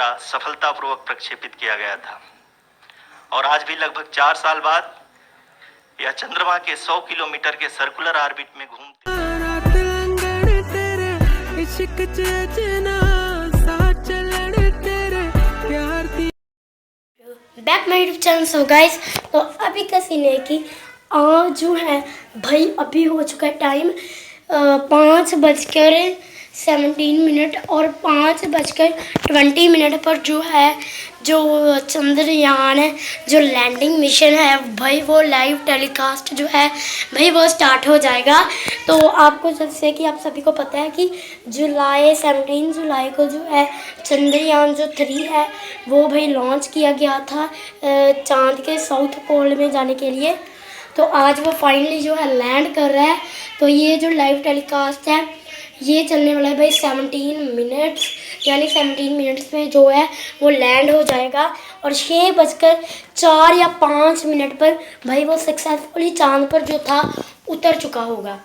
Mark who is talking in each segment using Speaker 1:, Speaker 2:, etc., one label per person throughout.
Speaker 1: द्वारा सफलतापूर्वक प्रक्षेपित किया गया था और आज भी लगभग 4 साल बाद यह चंद्रमा के 100 किलोमीटर के सर्कुलर ऑर्बिट में घूमते
Speaker 2: back my YouTube channel. So guys, तो अभी का सीन है कि आज जो है भाई अभी हो चुका है टाइम 5:17 और 5:20 पर जो है जो चंद्रयान है, जो लैंडिंग मिशन है भाई, वो लाइव टेलीकास्ट जो है भाई वो स्टार्ट हो जाएगा। तो आपको जैसे कि आप सभी को पता है कि 17 जुलाई को जो है चंद्रयान जो 3 है वो भाई लॉन्च किया गया था चांद के साउथ पोल में जाने के लिए। तो आज वो फाइनली जो है लैंड कर रहा है। तो ये जो लाइव टेलीकास्ट है ये चलने वाला है भाई 17 मिनट्स, यानी 17 मिनट्स में जो है वो लैंड हो जाएगा और 6:04 या 5 मिनट पर भाई वो सक्सेसफुली चांद पर जो था उतर चुका होगा।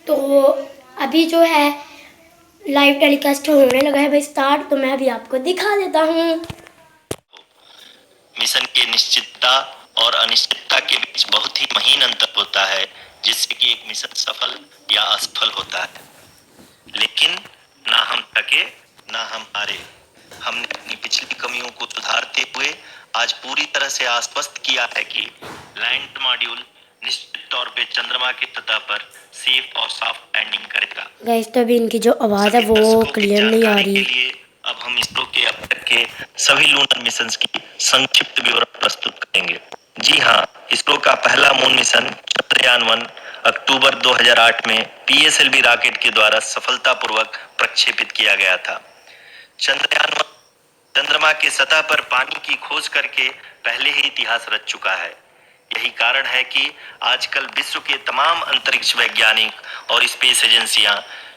Speaker 2: तो अभी जो है लाइव टेलीकास्ट होने लगा है भाई स्टार्ट, तो मैं अभी आपको दिखा देता हूँ।
Speaker 1: मिशन की निश्चितता और अनिश्चितता के बीच बहुत ही महीन अंतर होता है, जिससे कि एक मिशन सफल या असफल होता है। लेकिन ना हम थके ना हम हारे। हमने अपनी पिछली कमियों को सुधारते हुए आज पूरी तरह से आश्वस्त किया है कि लैंड मॉड्यूल निश्चित तौर पे चंद्रमा की सतह पर सेफ और सॉफ्ट लैंडिंग करेगा।
Speaker 2: गाइस, तो अभी इनकी जो आवाज है वो क्लियर नहीं आ रही।
Speaker 1: के लिए अब हम इसरो के अब तक के सभी लूनर मिशंस की संक्षिप्त विवरण प्रस्तुत करेंगे। जी हाँ, इसरो का पहला मून मिशन चंद्रयान-1 अक्टूबर 2008 में पीएसएलवी रॉकेट के द्वारा सफलतापूर्वक प्रक्षेपित किया गया था। चंद्रयान-1 चंद्रमा के सतह पर पानी की खोज करके पहले ही इतिहास रच चुका है। यही कारण है कि आजकल विश्व के तमाम अंतरिक्ष वैज्ञानिक और स्पेस एजेंसियां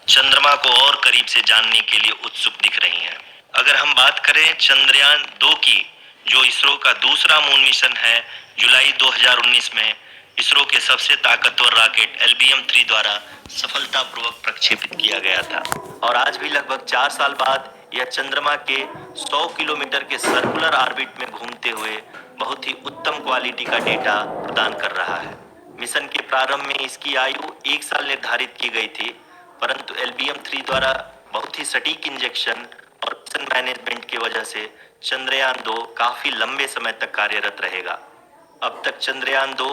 Speaker 1: चंद्रमा को और करीब से जानने के लिए उत्सुक दिख रही हैं। अगर हम बात करें चंद्रयान 2 की, जो इसरो का दूसरा मून मिशन है, जुलाई 2019 में इसरो के सबसे ताकतवर रॉकेट LBM-3 द्वारा सफलतापूर्वक प्रक्षेपित किया गया था और आज भी लगभग 4 साल बाद यह चंद्रमा के 100 किलोमीटर के सर्कुलर ऑर्बिट में घूमते हुए बहुत ही उत्तम क्वालिटी का डेटा प्रदान कर रहा है। मिशन के प्रारंभ में इसकी आयु 1 साल निर्धारित की गई थी, परंतु LBM-3 द्वारा बहुत ही सटीक इंजेक्शन और मिशन मैनेजमेंट की वजह से चंद्रयान 2 काफी लंबे समय तक कार्यरत रहेगा। अब तक चंद्रयान 2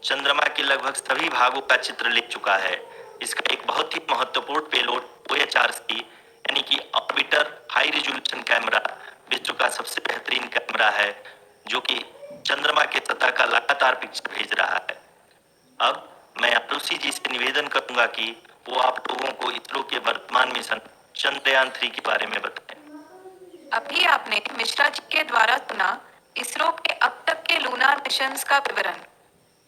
Speaker 1: चंद्रमा के लगभग सभी भागों का चित्र ले चुका है। इसका एक बहुत ही महत्वपूर्ण पेलोड OHRC यानी कि ऑर्बिटर हाई रिजोल्यूशन कैमरा विश्व का सबसे बेहतरीन कैमरा है, जो कि चंद्रमा के सतह का लगातार पिक्चर भेज रहा है। अब मैं आरुषि जी से निवेदन करूंगा कि वो आप लोगों को इसरो के वर्तमान मिशन चंद्रयान 3 के बारे में बताएं।
Speaker 3: अभी आपने मिश्रा जी के द्वारा सुना इसरो के अब तक के लूनार मिशंस का विवरण।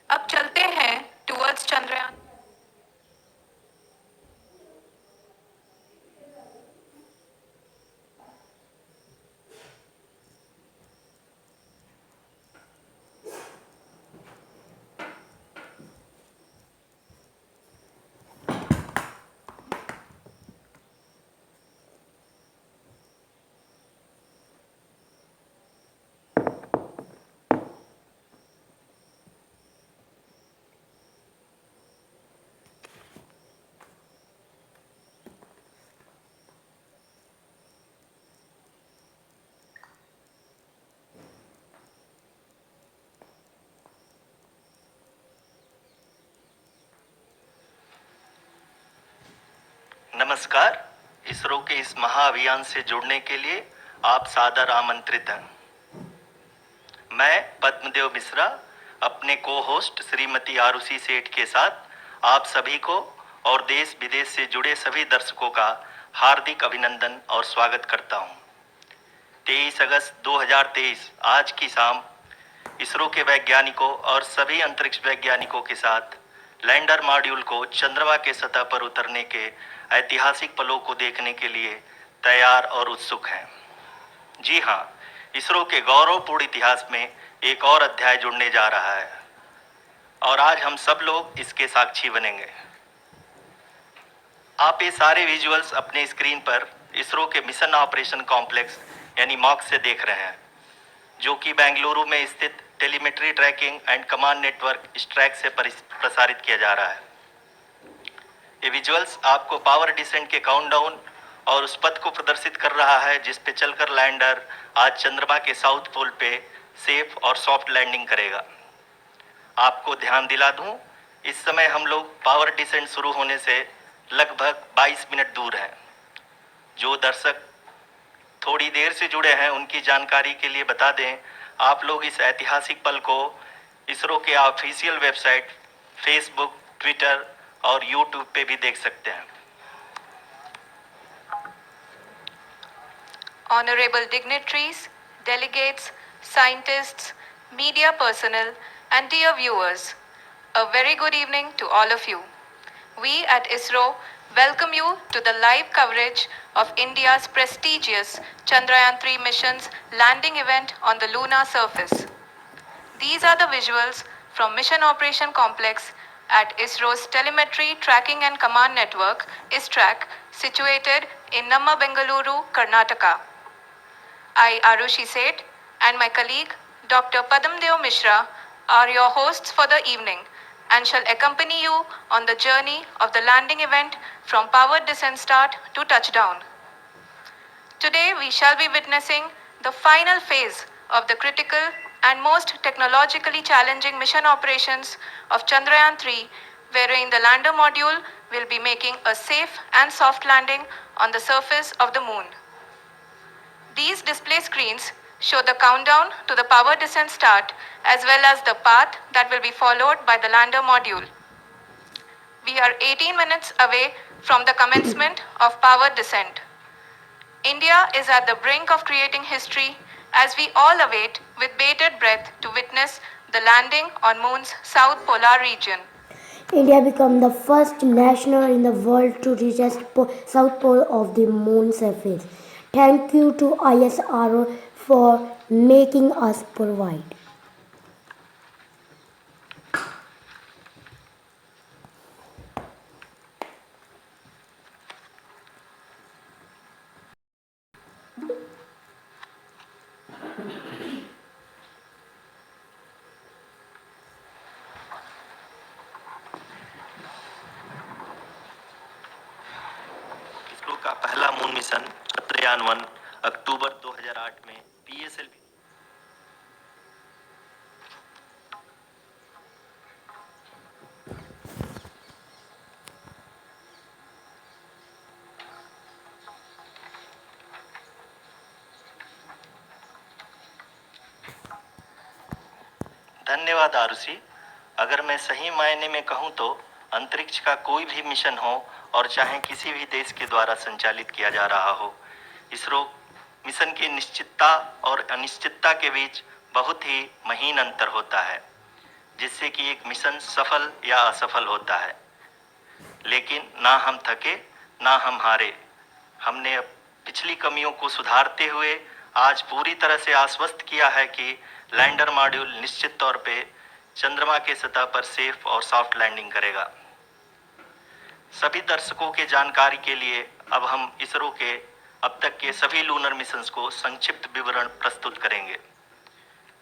Speaker 3: अब चलते हैं टुवर्ड्स चंद्रयान।
Speaker 1: नमस्कार, इसरो के इस महाअभियान से जुड़ने के लिए आप सादर आमंत्रित हैं। मैं पद्मदेव मिश्रा अपने को होस्ट श्रीमती आरुषि सेठ के साथ आप सभी को और देश विदेश से जुड़े सभी दर्शकों का हार्दिक अभिनंदन और स्वागत करता हूं। 23 अगस्त 2023 आज की शाम इसरो के वैज्ञानिकों और सभी अंतरिक्ष वैज्ञानिकों के साथ लैंडर मॉड्यूल को चंद्रमा के सतह पर उतरने के ऐतिहासिक पलों को देखने के लिए तैयार और उत्सुक हैं। जी हाँ, इसरो के गौरवपूर्ण इतिहास में एक और अध्याय जुड़ने जा रहा है और आज हम सब लोग इसके साक्षी बनेंगे। आप ये सारे विजुअल्स अपने स्क्रीन पर इसरो के मिशन ऑपरेशन कॉम्प्लेक्स यानी मॉक से देख रहे हैं, जो कि बेंगलुरु में स्थित telemetry tracking and command network ISTRAC से प्रसारित किया जा रहा है। ये विजुअल्स आपको पावर डिसेंट के काउंटडाउन और उस पथ को प्रदर्शित कर रहा है जिस पे चलकर लैंडर आज चंद्रमा के साउथ पोल पे सेफ और सॉफ्ट लैंडिंग करेगा। आपको ध्यान दिला दूं, इस समय हम लोग पावर डिसेंट शुरू होने से लगभग 22 मिनट दूर हैं। जो दर्शक थोड़ी देर से जुड़े हैं उनकी जानकारी के लिए बता दें, आप लोग इस ऐतिहासिक पल को इसरो के ऑफिशियल वेबसाइट, फेसबुक, ट्विटर और यूट्यूब पे भी देख सकते हैं।
Speaker 3: Honorable dignitaries, delegates, scientists, media personnel, and dear viewers, a very good evening to all of you. We at ISRO welcome you to the live coverage of India's prestigious Chandrayaan-3 mission's landing event on the lunar surface. These are the visuals from Mission Operation Complex at ISRO's Telemetry Tracking and Command Network, ISTRAC, situated in Namma, Bengaluru, Karnataka. I, Arushi Seth, and my colleague, Dr. Padamdeo Mishra, are your hosts for the evening and shall accompany you on the journey of the landing event from powered descent start to touchdown. Today, we shall be witnessing the final phase of the critical and most technologically challenging mission operations of Chandrayaan-3, wherein the lander module will be making a safe and soft landing on the surface of the moon. These display screens show the countdown to the power descent start as well as the path that will be followed by the lander module. We are 18 minutes away from the commencement of power descent. India is at the brink of creating history as we all await with bated breath to witness the landing on Moon's south polar region.
Speaker 2: India became the first nation in the world to reach the south pole of the moon surface. Thank you to ISRO for making us provide.
Speaker 1: ISRO का पहला moon mission Chandrayaan one अक्टूबर 2008 में PSLV धन्यवाद आरुषि। अगर मैं सही मायने में कहूं तो अंतरिक्ष का कोई भी मिशन हो और चाहे किसी भी देश के द्वारा संचालित किया जा रहा हो, इसरो मिशन की निश्चितता और अनिश्चितता के बीच बहुत ही महीन अंतर होता है, जिससे कि एक मिशन सफल या असफल होता है। लेकिन ना हम थके ना हम हारे। हमने अब पिछली कमियों को सुधारते हुए आज पूरी तरह से आश्वस्त किया है कि लैंडर मॉड्यूल निश्चित तौर पे चंद्रमा के सतह पर सेफ और सॉफ्ट लैंडिंग करेगा। सभी दर्शकों के जानकारी के लिए अब हम इसरो के अब तक के सभी लूनर मिशंस को संक्षिप्त विवरण प्रस्तुत करेंगे।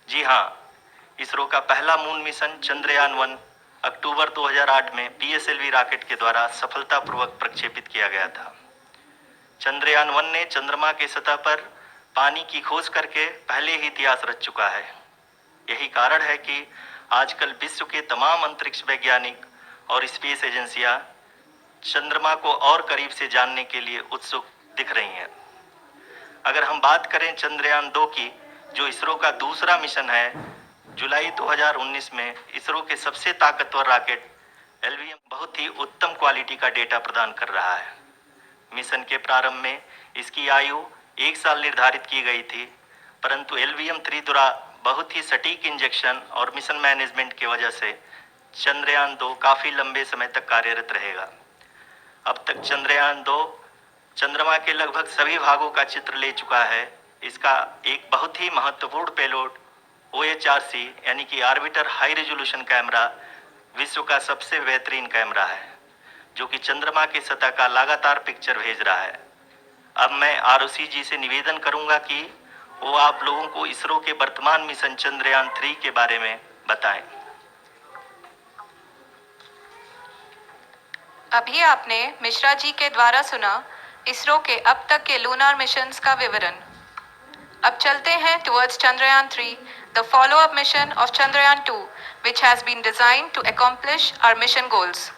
Speaker 1: जी हाँ, इसरो का पहला मून मिशन चंद्रयान-1 अक्टूबर 2008 में पीएसएलवी रॉकेट के द्वारा सफलतापूर्वक प्रक्षेपित किया गया था। चंद्रयान-1 ने चंद्रमा के सतह पर पानी की खोज करके पहले ही इतिहास रच चुका है। यही कारण है कि आजकल विश्व के तमाम अंतरिक्ष वैज्ञानिक और स्पेस एजेंसियां चंद्रमा को और करीब से जानने के लिए उत्सुक दिख रही हैं। अगर हम बात करें चंद्रयान-2 की, जो इसरो का दूसरा मिशन है, जुलाई 2019 में इसरो के सबसे ताकतवर रॉकेट एलवीएम बहुत ही उत्तम क्वालिटी का डेटा प्रदान कर रहा है। मिशन के प्रारंभ में इसकी आयु 1 साल निर्धारित की गई थी, परंतु LVM-3 द्वारा बहुत ही सटीक इंजेक्शन और मिशन मैनेजमेंट की वजह से चंद्रयान-2 काफी लंबे समय तक कार्यरत रहेगा। अब तक चंद्रयान-2 चंद्रमा के लगभग सभी भागों का चित्र ले चुका है। इसका एक बहुत ही महत्वपूर्ण पेलोड OHRC यानी कि ऑर्बिटर हाई रेजोल्यूशन कैमरा विश्व का सबसे बेहतरीन कैमरा है, जो कि चंद्रमा की सतह का लगातार पिक्चर भेज रहा है। अब मैं आरुषि जी से निवेदन करूंगा कि वो आप लोगों को इसरो के वर्तमान मिशन चंद्रयान 3 के बारे में बताएं।
Speaker 3: अभी आपने मिश्रा जी के द्वारा सुना इसरो के अब तक के लूनार मिशंस का विवरण। अब चलते हैं towards Chandrayaan 3, the follow-up mission of Chandrayaan 2, which has been designed to accomplish our mission goals.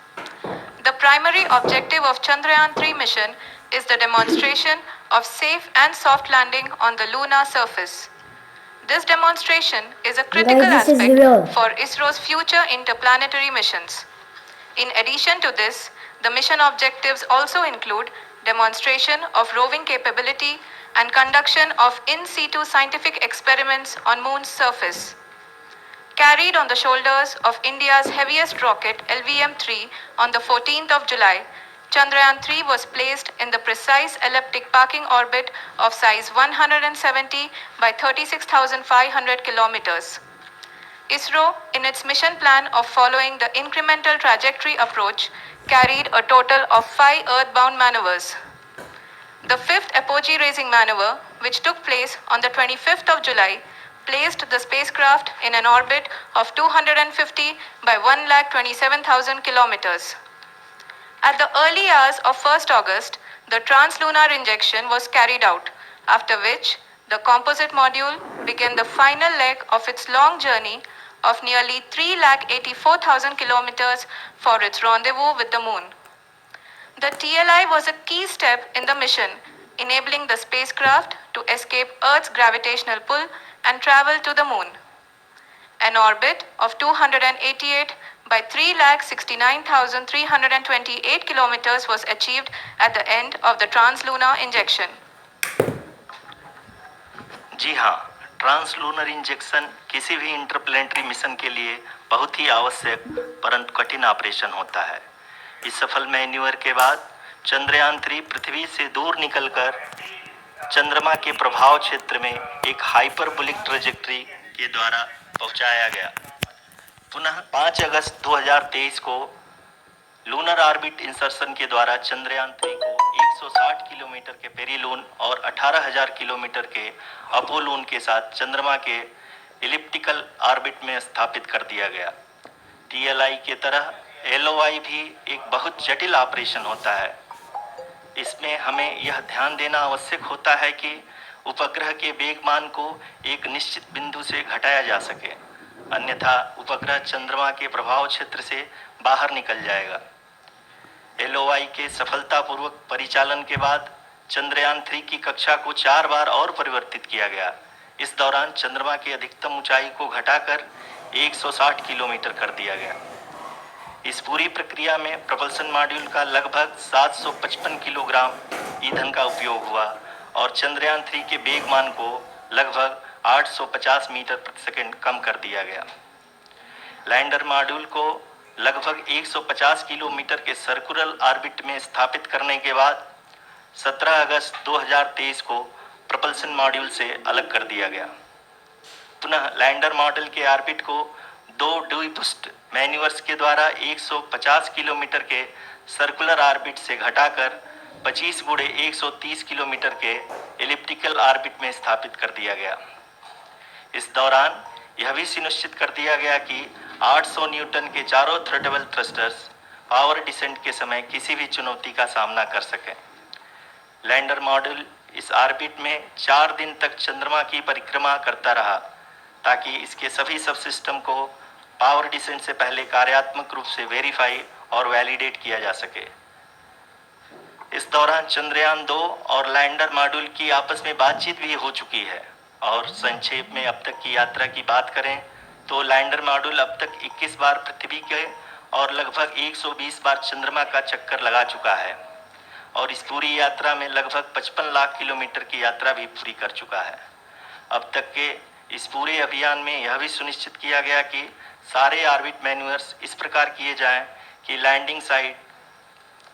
Speaker 3: The primary objective of Chandrayaan 3 mission is the demonstration of safe and soft landing on the lunar surface. This demonstration is a critical
Speaker 2: Guys, this is
Speaker 3: aspect
Speaker 2: real.
Speaker 3: for ISRO's future interplanetary missions. In addition to this, the mission objectives also include demonstration of roving capability and conduction of in situ scientific experiments on Moon's surface. Carried on the shoulders of India's heaviest rocket LVM-3 on the 14th of July, Chandrayaan 3 was placed in the precise elliptic parking orbit of size 170 by 36,500 kilometers. ISRO, in its mission plan of following the incremental trajectory approach, carried a total of 5 earthbound maneuvers. The fifth apogee raising maneuver, which took place on the 25th of July, placed the spacecraft in an orbit of 250 by 1,27,000 kilometers. At the early hours of 1st August, the translunar injection was carried out, after which the composite module began the final leg of its long journey of nearly 3,84,000 kilometers for its rendezvous with the Moon. The TLI was a key step in the mission, enabling the spacecraft to escape Earth's gravitational pull and travel to the Moon. An orbit of 288 by 3,69,328 kilometers was achieved at the end of the translunar injection.
Speaker 1: जी हाँ, translunar injection किसी भी interplanetary mission के लिए बहुत ही आवश्यक परंतु कठिन operation होता है। इस सफल मैन्यूवर के बाद चंद्रयान 3 पृथ्वी से दूर निकलकर चंद्रमा के प्रभाव क्षेत्र में एक हाइपरबोलिक ट्रेजेक्टरी के द्वारा पहुंचाया गया। पुनः 5 अगस्त 2023 को लूनर ऑर्बिट इंसर्शन के द्वारा चंद्रयान 3 को 160 किलोमीटर के पेरीलून और 18,000 किलोमीटर के अपोलून के साथ चंद्रमा के इलिप्टिकल ऑर्बिट में स्थापित कर दिया गया। टीएलआई के तरह एलओआई भी एक बहुत जटिल ऑपरेशन होता है। इसमें हमें यह ध्यान देना आवश्यक होता है कि उपग्रह के वेगमान को एक निश्चित बिंदु से घटाया जा सके, अन्यथा उपग्रह चंद्रमा के प्रभाव क्षेत्र से बाहर निकल जाएगा। एलओआई के सफलतापूर्वक परिचालन के बाद चंद्रयान 3 की कक्षा को 4 बार और परिवर्तित किया गया। इस दौरान चंद्रमा की अधिकतम ऊंचाई को घटाकर 160 किलोमीटर कर दिया गया। इस पूरी प्रक्रिया में प्रपल्सन मॉड्यूल का लगभग 755 किलोग्राम ईंधन का उपयोग हुआ और चंद्रयान 3 के वेगमान को लगभग 850 मीटर प्रति सेकंड कम कर दिया गया। लैंडर मॉड्यूल को लगभग 150 किलोमीटर के सर्कुलर ऑर्बिट में स्थापित करने के बाद 17 अगस्त 2023 को प्रपल्सन मॉड्यूल से अलग कर दिया गया। पुनः लैंडर मॉड्यूल के ऑर्बिट को 2 ड्यूबूस्ट मैन्यूवर्स के द्वारा 150 किलोमीटर के सर्कुलर ऑर्बिट से घटाकर 25 × 130 किलोमीटर के एलिप्टिकल ऑर्बिट में स्थापित कर दिया गया। इस दौरान यह भी सुनिश्चित कर दिया गया कि 800 न्यूटन के चारों थ्रटेबल थ्रस्टर्स पावर डिसेंट के समय किसी भी चुनौती का सामना कर सकें। लैंडर मॉड्यूल इस ऑर्बिट में 4 दिन तक चंद्रमा की परिक्रमा करता रहा ताकि इसके सभी सब सिस्टम को पावर डिसेंट से पहले कार्यात्मक रूप से वेरीफाई और वैलिडेट किया जा सके। इस दौरान चंद्रयान 2 और लैंडर मॉड्यूल की आपस में बातचीत भी हो चुकी है। और संक्षेप में अब तक की यात्रा की बात करें तो लैंडर मॉड्यूल अब तक 21 बार पृथ्वी के और लगभग 120 बार चंद्रमा का चक्कर लगा चुका है और इस पूरी यात्रा में लगभग 55 लाख किलोमीटर की यात्रा भी पूरी कर चुका है। अब तक के इस पूरे अभियान में यह भी सुनिश्चित किया गया कि सारे ऑर्बिट मैन्यूवर्स इस प्रकार किए जाएं कि लैंडिंग साइट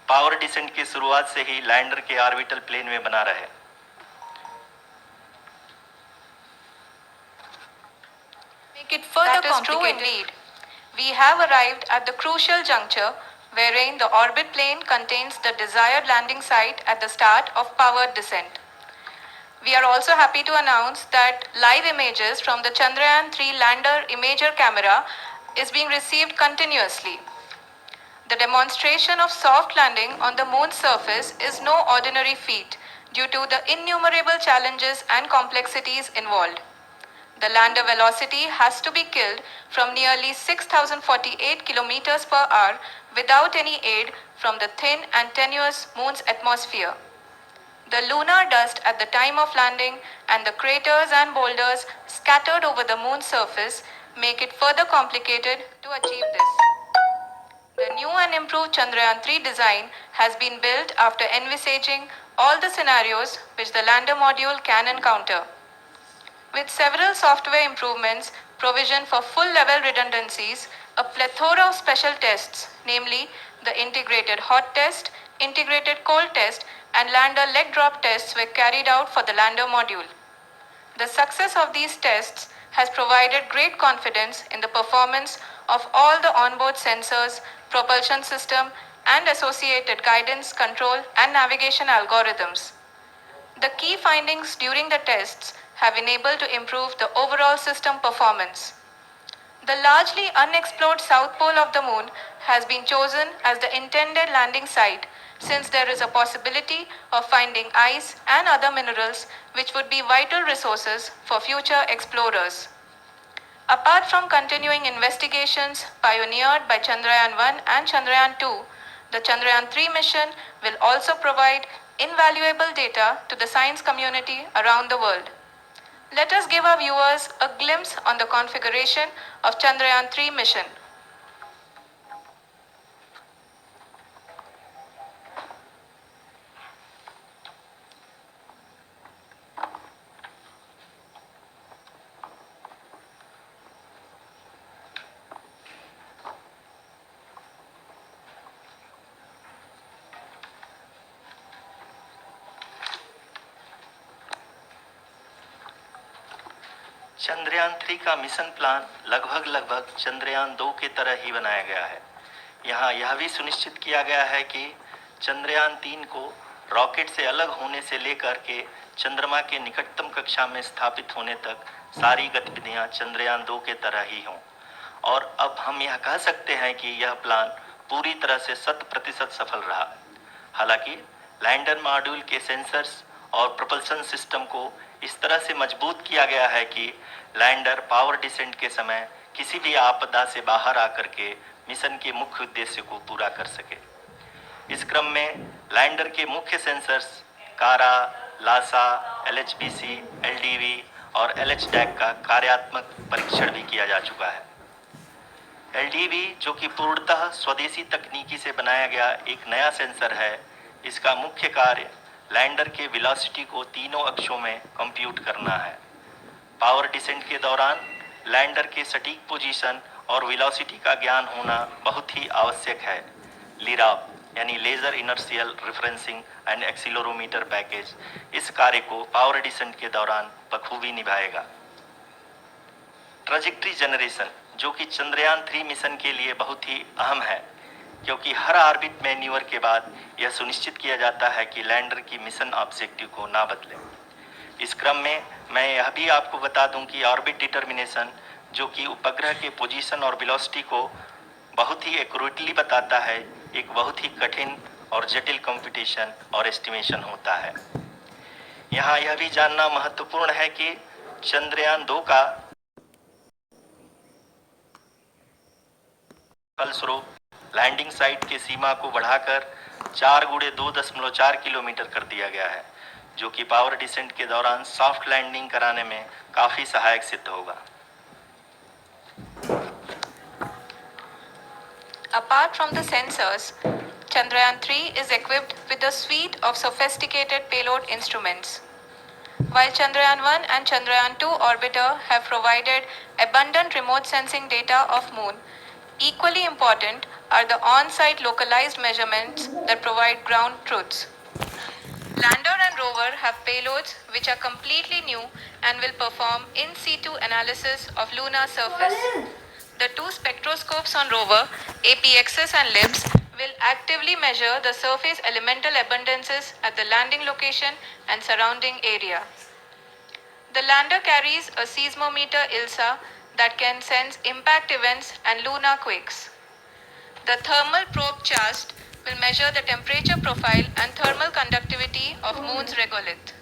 Speaker 1: पावर डिसेंट की शुरुआत से ही लैंडर के ऑर्बिटल प्लेन में बना रहे।
Speaker 3: Make it further complicated. That is true indeed. We have arrived at the crucial juncture wherein the orbit plane contains the desired landing site at the start of powered descent. We are also happy to announce that live images from the Chandrayaan-3 lander imager camera is being received continuously. The demonstration of soft landing on the moon's surface is no ordinary feat due to the innumerable challenges and complexities involved. The lander velocity has to be killed from nearly 6,048 kilometers per hour without any aid from the thin and tenuous moon's atmosphere. The lunar dust at the time of landing and the craters and boulders scattered over the moon's surface make it further complicated to achieve this. The new and improved Chandrayaan-3 design has been built after envisaging all the scenarios which the lander module can encounter. With several software improvements, provision for full-level redundancies, a plethora of special tests, namely the integrated hot test, integrated cold test, and lander leg drop tests were carried out for the lander module. The success of these tests has provided great confidence in the performance of all the onboard sensors, propulsion system, and associated guidance, control, and navigation algorithms. The key findings during the tests have enabled to improve the overall system performance. The largely unexplored south pole of the moon has been chosen as the intended landing site since there is a possibility of finding ice and other minerals which would be vital resources for future explorers. Apart from continuing investigations pioneered by Chandrayaan-1 and Chandrayaan-2, the Chandrayaan-3 mission will also provide invaluable data to the science community around the world. Let us give our viewers a glimpse on the configuration of Chandrayaan-3 mission.
Speaker 1: Chandrayaan 3 का mission plan लगभग चंद्रयान 2 की तरह ही बनाया गया है। यहाँ यह भी सुनिश्चित किया गया है कि चंद्रयान 3 को रॉकेट से अलग होने से लेकर के चंद्रमा के निकटतम कक्षा में स्थापित होने तक सारी गतिविधियां चंद्रयान 2 के तरह ही हों। और अब हम यह कह सकते हैं कि यह प्लान पूरी तरह से 100% सफल रहा। हालांकि लैंडर मॉड्यूल के सेंसर्स और प्रोपल्शन सिस्टम को इस तरह से मजबूत किया गया है कि लैंडर पावर डिसेंट के समय किसी भी आपदा से बाहर आकर के मिशन के मुख्य उद्देश्य को पूरा कर सके। इस क्रम में लैंडर के मुख्य सेंसर्स कारा, लासा, LHBC, LDV और LHDAC का कार्यात्मक परीक्षण भी किया जा चुका है। LDV जो कि पूर्णतः स्वदेशी तकनीकी से बनाया गया एक नया सेंसर है, इसका मुख्य कार्य लैंडर के वेलोसिटी को तीनों अक्षों में कंप्यूट करना है। पावर डिसेंट के दौरान लैंडर के सटीक पोजीशन और वेलोसिटी का ज्ञान होना बहुत ही आवश्यक है। लिराप यानी laser inertial referencing and accelerometer package इस कार्य को पावर डिसेंट के दौरान बखूबी निभाएगा। ट्रैजेक्टरी जनरेशन जो कि चंद्रयान 3 मिशन के लिए बहुत ही अहम है, क्योंकि हर ऑर्बिट मैन्यूवर के बाद यह सुनिश्चित किया जाता है कि लैंडर की मिशन ऑब्जेक्टिव को ना बदले। इस क्रम में मैं यह भी आपको बता दूं कि ऑर्बिट डिटर्मिनेशन जो कि उपग्रह के पोजीशन और वेलोसिटी को बहुत ही एक्यूरेटली बताता है, एक बहुत ही कठिन और जटिल कंप्यूटेशन और एस्टिमेशन होता है। यहाँ यह भी जानना महत्वपूर्ण है कि चंद्रयान 2 का फलस्वरूप लैंडिंग साइट की सीमा को बढ़ाकर 4 × 2.4 किलोमीटर कर दिया गया है, जो कि पावर डिसेंट के दौरान सॉफ्ट लैंडिंग कराने में काफी सहायक सिद्ध होगा।
Speaker 3: Apart from the sensors, Chandrayaan-3 is equipped with a suite of sophisticated payload instruments. While Chandrayaan-1 and Chandrayaan-2 orbiter have provided abundant remote sensing data of Moon, equally important are the on-site localized measurements that provide ground truths. Lander and rover have payloads which are completely new and will perform in situ analysis of lunar surface. The two spectroscopes on rover, APXS and LIBS, will actively measure the surface elemental abundances at the landing location and surrounding area. The lander carries a seismometer ILSA that can sense impact events and lunar quakes. The thermal probe CHAST will measure the temperature profile and thermal conductivity of Moon's regolith.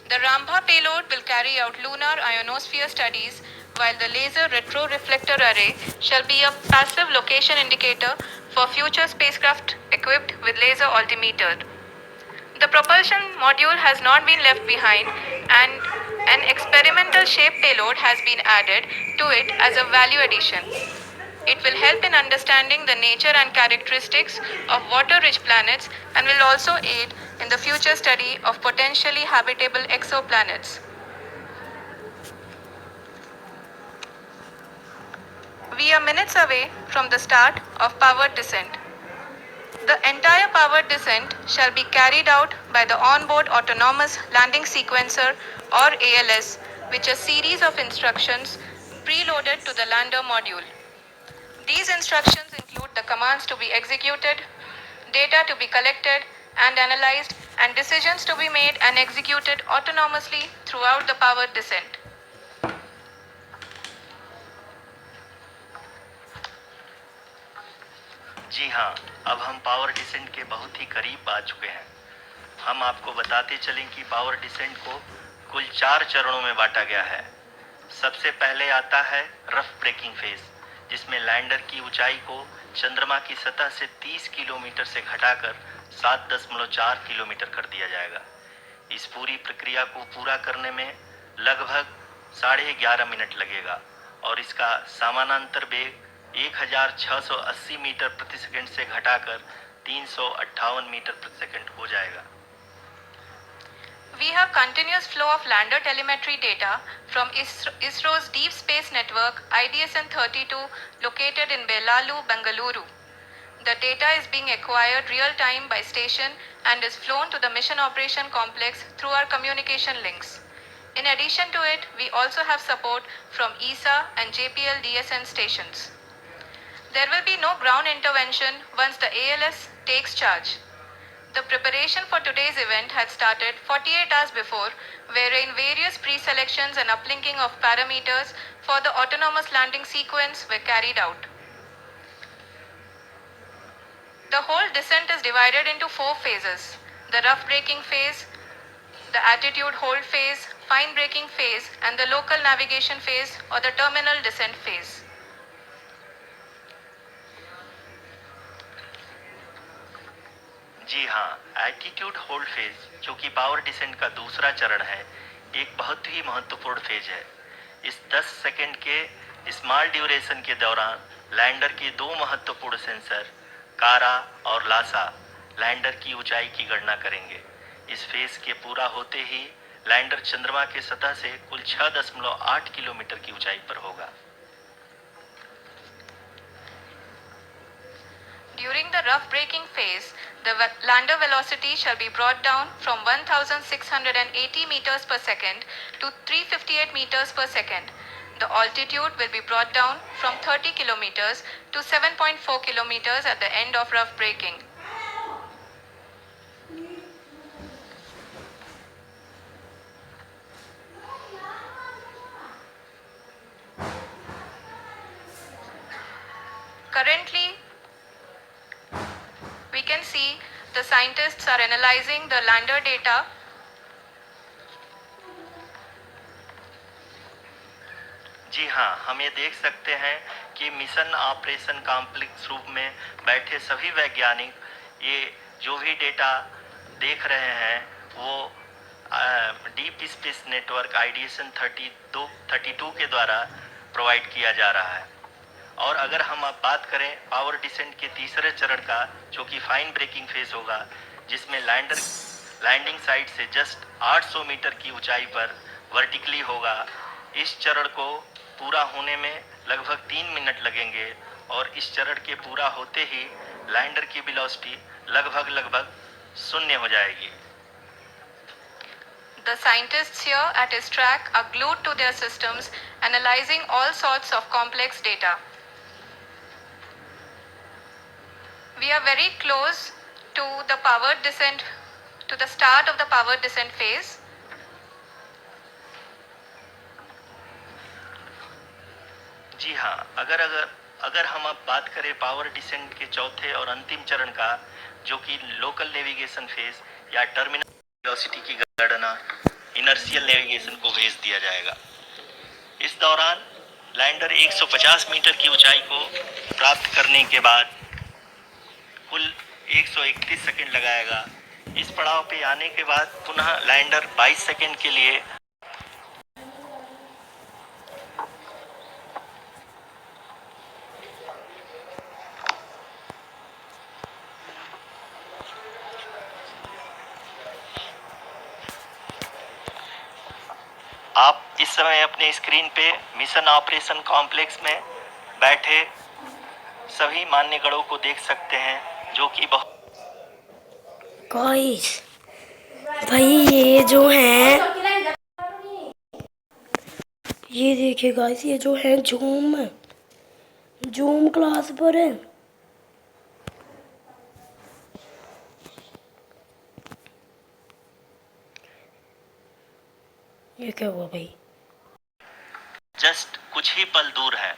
Speaker 3: The Rambha payload will carry out lunar ionosphere studies, while the laser retroreflector array shall be a passive location indicator for future spacecraft equipped with laser altimeter. The propulsion module has not been left behind, and an experimental shape payload has been added to it as a value addition. It will help in understanding the nature and characteristics of water-rich planets and will also aid in the future study of potentially habitable exoplanets. We are minutes away from the start of powered descent. The entire powered descent shall be carried out by the onboard autonomous landing sequencer or ALS, which is a series of instructions preloaded to the lander module. These instructions include the commands to be executed, data to be collected and analyzed, and decisions to be made and executed autonomously throughout the powered descent.
Speaker 1: जी हाँ, अब हम power descent के बहुत ही करीब आ चुके हैं। हम आपको बताते चलें कि पावर डिसेंट को कुल 4 चरणों में बांटा गया है। सबसे पहले आता है रफ ब्रेकिंग फेज, जिसमें लैंडर की ऊंचाई को चंद्रमा की सतह से 30 किलोमीटर से घटाकर 7.4 किलोमीटर कर दिया जाएगा। इस पूरी प्रक्रिया को पूरा करने में लगभग 11.5 मिनट लगेगा और इसका समानांतर वेग 1680 मीटर प्रति सेकंड से घटाकर 358 मीटर प्रति सेकंड हो जाएगा।
Speaker 3: We have continuous flow of lander telemetry data from ISRO's Deep Space Network IDSN-32 located in Belalu, Bengaluru. The data is being acquired real-time by station and is flown to the Mission Operation Complex through our communication links. In addition to it, we also have support from ESA and JPL DSN stations. There will be no ground intervention once the ALS takes charge. The preparation for today's event had started 48 hours before, wherein various pre-selections and uplinking of parameters for the autonomous landing sequence were carried out. The whole descent is divided into 4 phases: the rough braking phase, the attitude hold phase, fine braking phase, and the local navigation phase or the terminal descent phase.
Speaker 1: जी हाँ, attitude hold phase, जो कि power descent का दूसरा चरण है, एक बहुत ही महत्वपूर्ण फेज है। इस 10 सेकंड के स्मॉल ड्यूरेशन के दौरान लैंडर के 2 महत्वपूर्ण सेंसर कारा और लासा लैंडर की ऊंचाई की गणना करेंगे। इस फेज के पूरा होते ही लैंडर चंद्रमा के सतह से कुल 6.8 किलोमीटर की ऊंचाई पर होगा।
Speaker 3: During the rough braking phase, the lander velocity shall be brought down from 1680 meters per second to 358 meters per second. The altitude will be brought down from 30 kilometers to 7.4 kilometers at the end of rough braking. Currently, we can see the scientists are analyzing the lander data.
Speaker 1: जी हाँ, हम ये देख सकते हैं कि mission operation complex रूप में बैठे सभी वैज्ञानिक ये जो भी डेटा देख रहे हैं वो डीप स्पेस नेटवर्क IDSN 32 के द्वारा प्रोवाइड किया जा रहा है। और अगर हम अब बात करें पावर डिसेंट के तीसरे चरण का, जो कि फाइन ब्रेकिंग फेज होगा, जिसमें लैंडिंग साइट से जस्ट 800 मीटर की ऊंचाई पर वर्टिकली होगा। इस चरण को पूरा होने में लगभग 3 मिनट लगेंगे और इस चरण के पूरा होते ही लैंडर की वेलोसिटी लगभग 0 हो जाएगी।
Speaker 3: The scientists here at ISTRAC are glued to their systems, analyzing all sorts of complex data. We are very close to the powered descent, to the start of the powered descent phase.
Speaker 1: जी हाँ, अगर अगर अगर हम अब बात करें power descent के चौथे और अंतिम चरण का, जो कि लोकल नेविगेशन फेज या टर्मिनल वेलोसिटी की गणना इनर्शियल नेविगेशन को भेज दिया जाएगा। इस दौरान लैंडर 150 मीटर की ऊंचाई को प्राप्त करने के बाद कुल 131 सेकंड लगाएगा। इस पड़ाव पे आने के बाद पुनः लैंडर 22 सेकंड के लिए आप इस समय अपने स्क्रीन पे मिशन ऑपरेशन कॉम्प्लेक्स में बैठे सभी मान्यगणों को देख सकते हैं, जो कि बहुत
Speaker 2: गाइस भाई ये जो है, ये देखिए गाइस, ये जो है जूम क्लास पर है। ये क्या हुआ भाई?
Speaker 1: जस्ट कुछ ही पल दूर है।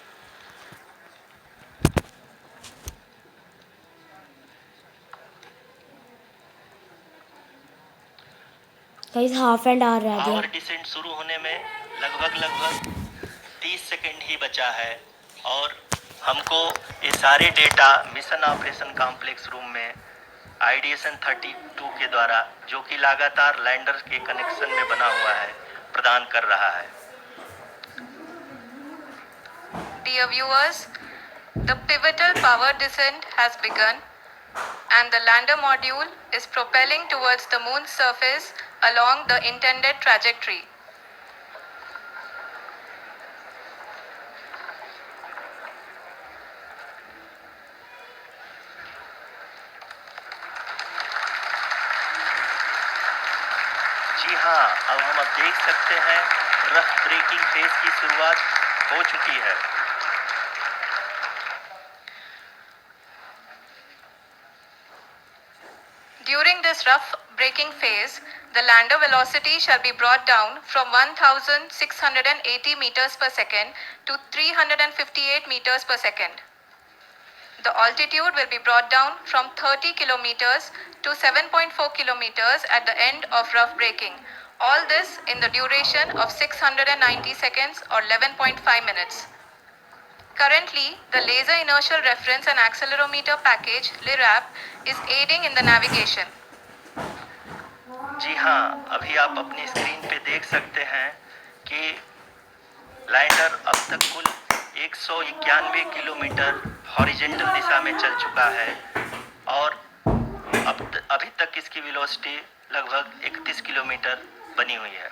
Speaker 2: गाइस हाफ एंड आवर रह
Speaker 1: पावर
Speaker 2: गया।
Speaker 1: डिसेंट शुरू होने में लगभग 30 सेकंड ही बचा है और हमको ये सारे data mission operation complex room में आईडीएसन 32 के द्वारा, जो कि लगातार लैंडर के कनेक्शन में बना हुआ है, प्रदान कर रहा है।
Speaker 3: Dear viewers, the pivotal power descent has begun and the lander module is propelling towards the moon's surface along the intended trajectory.
Speaker 1: जी हाँ, अब हम देख सकते हैं रफ ब्रेकिंग फेज की शुरुआत हो चुकी है।
Speaker 3: During this rough braking phase, the lander velocity shall be brought down from 1680 meters per second to 358 meters per second. The altitude will be brought down from 30 kilometers to 7.4 kilometers at the end of rough braking. All this in the duration of 690 seconds or 11.5 minutes. Currently, the Laser Inertial Reference and Accelerometer package (LIRAP) is aiding in the navigation.
Speaker 1: जी हाँ, अभी आप अपनी screen पे देख सकते हैं कि lander अब तक कुल 191 किलोमीटर हॉरिजेंटल दिशा में चल चुका है और अभी तक इसकी वेलोसिटी लगभग 31 किलोमीटर बनी हुई है।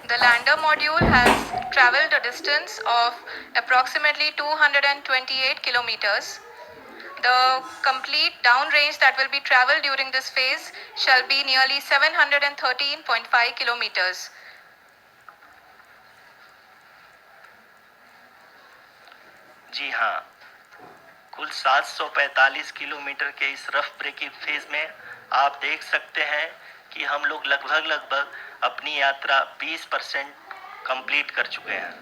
Speaker 3: The lander module has traveled a distance of approximately 228 kilometers. The complete downrange that will be traveled during this phase shall be nearly 713.5 kilometers.
Speaker 1: जी हाँ, कुल 745 किलोमीटर के इस रफ ब्रेकिंग फेज में आप देख सकते हैं कि हम लोग लगभग अपनी यात्रा 20% कंप्लीट कर चुके हैं।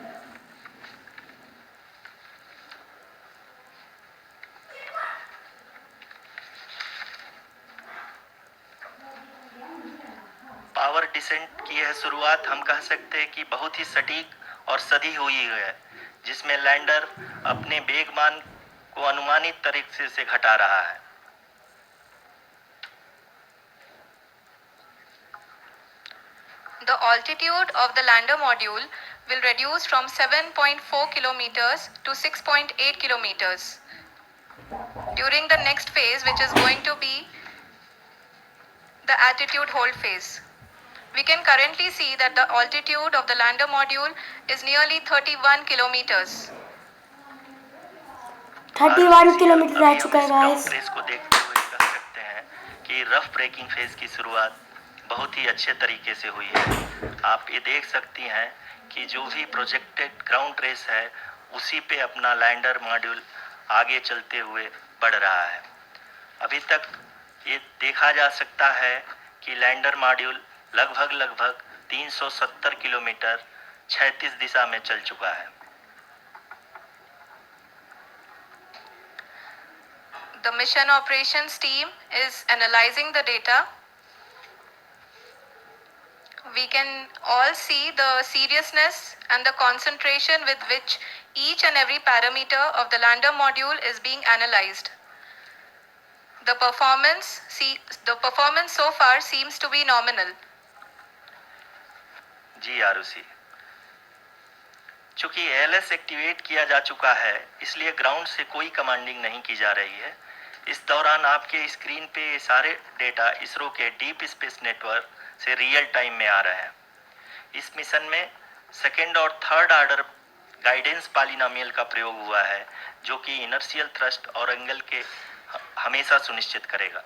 Speaker 1: पावर डिसेंट की यह शुरुआत हम कह सकते हैं कि बहुत ही सटीक और सधी हुई है, जिसमें लैंडर अपने वेगमान को अनुमानित तरीके से घटा रहा है।
Speaker 3: The altitude of the lander module will reduce from 7.4 kilometers to 6.8 kilometers. During the next phase, which is going to be the attitude hold phase. We can currently see that the altitude of the lander module is nearly 31 kilometers.
Speaker 2: 31 kilometre रह चुका है
Speaker 1: guys.
Speaker 2: Guys.
Speaker 1: Race को देखते हुए कह सकते हैं कि रफ ब्रेकिंग फेज की शुरुआत बहुत ही अच्छे तरीके से हुई है। आप ये देख सकती हैं कि जो भी प्रोजेक्टेड ग्राउंड रेस है उसी पे अपना लैंडर मॉड्यूल आगे चलते हुए बढ़ रहा है। अभी तक ये देखा जा सकता है कि लैंडर मॉड्यूल लगभग 370 किलोमीटर 36 दिशा में चल चुका है।
Speaker 3: The mission operations team is analyzing the data. We can all see the seriousness and the concentration with which each and every parameter of the lander module is being analyzed. The performance so far seems to be nominal.
Speaker 1: जी आरुषि, चूंकि ALS activate किया जा चुका है इसलिए ground से कोई commanding नहीं की जा रही है। इस दौरान आपके स्क्रीन पे ये सारे डेटा इसरो के डीप स्पेस नेटवर्क से रियल टाइम में आ रहे हैं। इस मिशन में सेकेंड और थर्ड ऑर्डर गाइडेंस पॉलिनोमियल का प्रयोग हुआ है जो कि इनर्शियल थ्रस्ट और एंगल के हमेशा सुनिश्चित करेगा।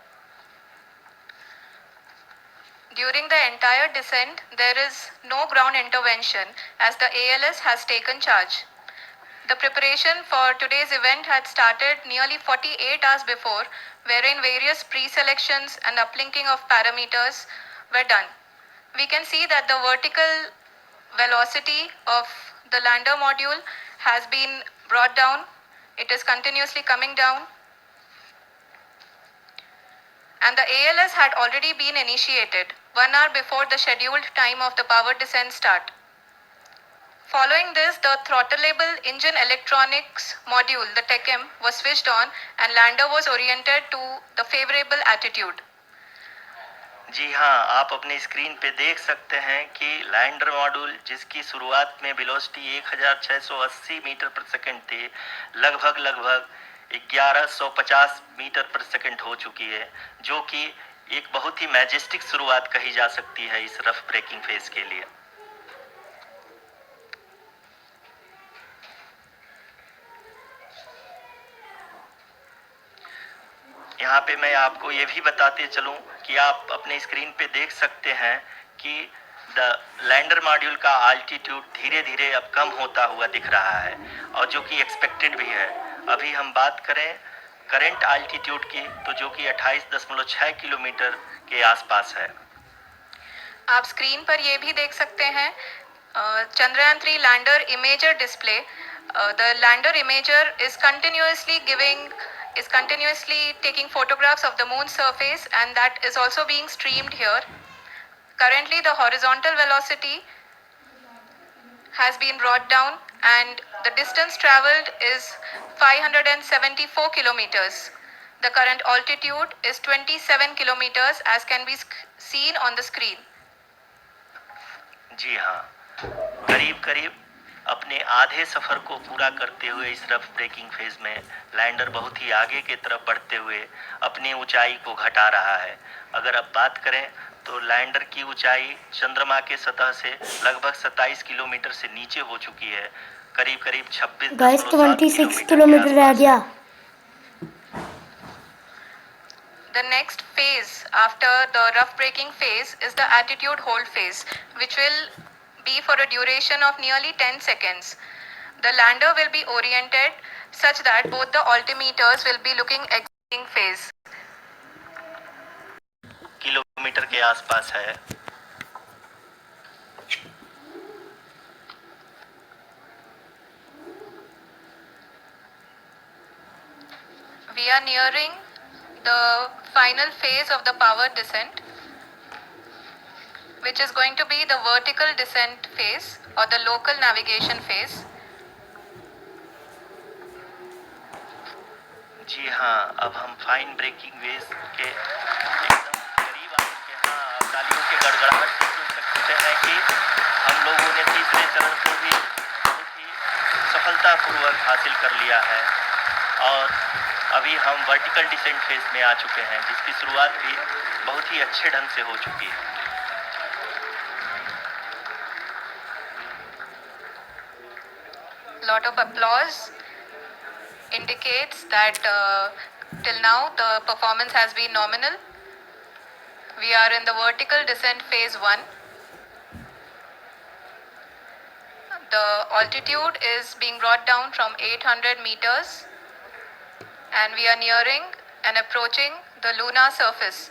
Speaker 3: During the entire descent, there is no ground intervention as the ALS has taken charge. The preparation for today's event had started nearly 48 hours before, wherein various pre-selections and uplinking of parameters were done. We can see that the vertical velocity of the lander module has been brought down. It is continuously coming down. And the ALS had already been initiated 1 hour before the scheduled time of the power descent start. Following this, the throttleable engine electronics module, the TECM, was switched on and lander was oriented to the favorable attitude.
Speaker 1: जी हाँ, आप अपने screen पे देख सकते हैं कि lander module जिसकी शुरुआत में वेलोसिटी 1680 मीटर पर सेकंड थी, लगभग 1150 मीटर पर सेकंड हो चुकी है, जो कि एक बहुत ही मैजेस्टिक शुरुआत कही जा सकती है इस रफ ब्रेकिंग फेज के लिए। यहाँ पे मैं आपको ये भी बताते चलूं कि आप अपने स्क्रीन पे देख सकते हैं कि द लैंडर मॉड्यूल का अल्टीट्यूड धीरे धीरे अब कम होता हुआ दिख रहा है और जो कि एक्सपेक्टेड भी है। अभी हम बात करें करंट अल्टीट्यूड की तो जो कि 28.6 किलोमीटर के आसपास है।
Speaker 3: आप स्क्रीन पर ये भी देख सकते हैं Chandrayaan 3 lander imager display. The lander imager is continuously taking photographs of the moon surface, and that is also being streamed here. Currently the horizontal velocity has been brought down and the distance traveled is 574 kilometers. The current altitude is 27 kilometers as can be seen on the screen.
Speaker 1: जी हाँ, करीब अपने आधे सफर को पूरा करते हुए इस rough breaking phase में लैंडर बहुत ही आगे की तरफ बढ़ते हुए अपनी ऊंचाई को घटा रहा है। अगर अब बात करें तो लैंडर की ऊंचाई चंद्रमा के सतह से लगभग 27 किलोमीटर से नीचे हो चुकी है, करीब 26
Speaker 2: किलोमीटर रह गया।
Speaker 3: The next phase after the rough braking phase is the attitude hold phase, which will be for a duration of nearly 10 seconds. The lander will be oriented such that both the altimeters will be looking exiting phase.
Speaker 1: Kilometre के आसपास है।
Speaker 3: We are nearing the final phase of the power descent, which is going to be the vertical descent phase or the local navigation phase.
Speaker 1: जी हाँ, अब हम fine breaking veg के एकदम करीब आ चुके हैं। हाँ, तालियों के गड़गड़ाहट से सुन सकते हैं कि हम लोगों ने तीसरे चरण को भी बहुत ही सफलतापूर्वक हासिल कर लिया है और अभी हम वर्टिकल डिसेंट फेज में आ चुके हैं जिसकी शुरुआत भी बहुत ही अच्छे ढंग से हो चुकी है।
Speaker 3: Lot of applause indicates that till now the performance has been nominal. We are in the vertical descent phase 1. The altitude is being brought down from 800 meters and we are nearing and approaching the lunar surface.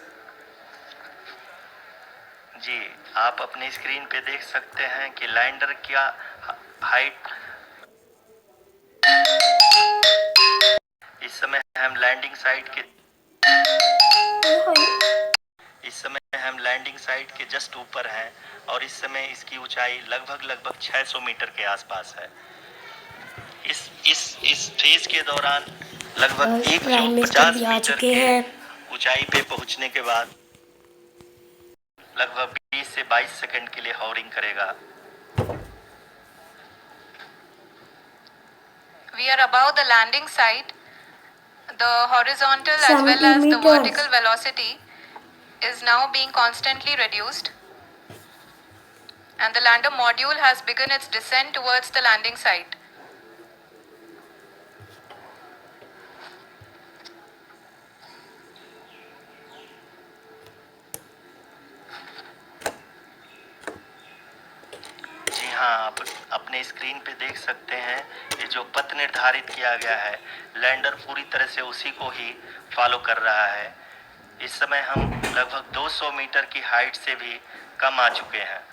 Speaker 1: जी, आप अपनी screen पे देख सकते हैं कि lander क्या height. इस समय हम लैंडिंग साइट के जस्ट ऊपर हैं और इस समय इसकी ऊंचाई लगभग 600 मीटर के आसपास है। इस फेज के दौरान लगभग 150 मीटर के ऊंचाई पे पहुंचने के बाद लगभग 20 से 22 सेकंड के लिए हॉवरिंग करेगा।
Speaker 3: We are above the landing site. The horizontal as well as the vertical velocity is now being constantly reduced. And the lander module has begun its descent towards the landing site.
Speaker 1: जी हाँ, आप अपने screen पे देख सकते हैं ये जो पथ निर्धारित किया गया है, लैंडर पूरी तरह से उसी को ही फॉलो कर रहा है। इस समय हम लगभग 200 मीटर की हाइट से भी कम आ चुके हैं।